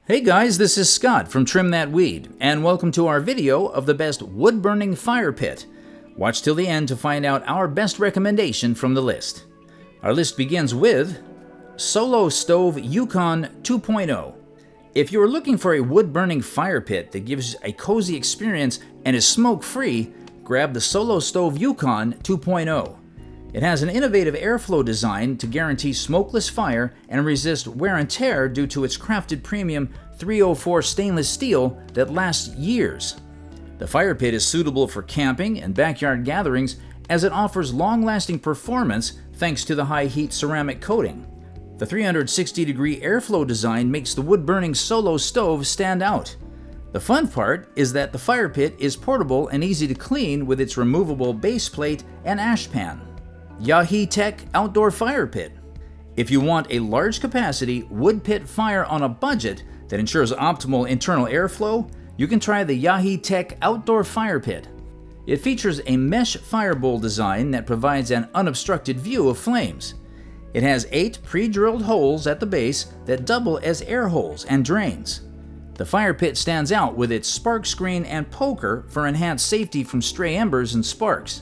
Hey guys, this is Scott from Trim That Weed, and welcome to our video of the best wood-burning fire pit. Watch till the end to find out our best recommendation from the list. Our list begins with Solo Stove Yukon 2.0. If you are looking for a wood-burning fire pit that gives a cozy experience and is smoke-free, grab the Solo Stove Yukon 2.0. It has an innovative airflow design to guarantee smokeless fire and resist wear and tear due to its crafted premium 304 stainless steel that lasts years. The fire pit is suitable for camping and backyard gatherings as it offers long-lasting performance thanks to the high-heat ceramic coating. The 360-degree airflow design makes the wood-burning Solo stove stand out. The fun part is that the fire pit is portable and easy to clean with its removable base plate and ash pan. Yaheetech Outdoor Fire Pit. If you want a large capacity wood pit fire on a budget that ensures optimal internal airflow, you can try the Yaheetech Outdoor Fire Pit. It features a mesh firebowl design that provides an unobstructed view of flames. It has 8 pre-drilled holes at the base that double as air holes and drains. The fire pit stands out with its spark screen and poker for enhanced safety from stray embers and sparks.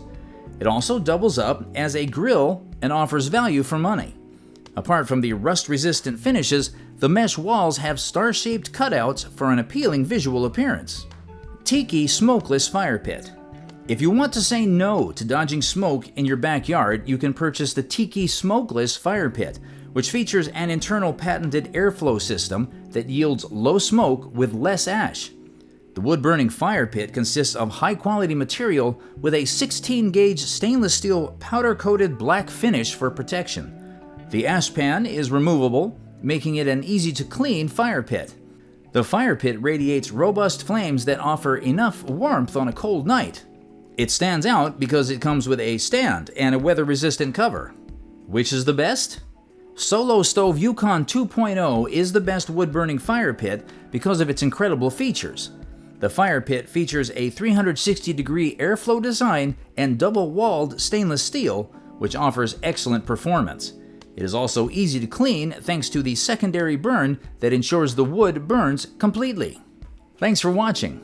It also doubles up as a grill and offers value for money. Apart from the rust-resistant finishes, the mesh walls have star-shaped cutouts for an appealing visual appearance. Tiki Smokeless Fire Pit. If you want to say no to dodging smoke in your backyard, you can purchase the Tiki Smokeless Fire Pit, which features an internal patented airflow system that yields low smoke with less ash. The wood-burning fire pit consists of high-quality material with a 16-gauge stainless steel powder-coated black finish for protection. The ash pan is removable, making it an easy-to-clean fire pit. The fire pit radiates robust flames that offer enough warmth on a cold night. It stands out because it comes with a stand and a weather-resistant cover. Which is the best? Solo Stove Yukon 2.0 is the best wood-burning fire pit because of its incredible features. The fire pit features a 360-degree airflow design and double-walled stainless steel, which offers excellent performance. It is also easy to clean thanks to the secondary burn that ensures the wood burns completely. Thanks for watching.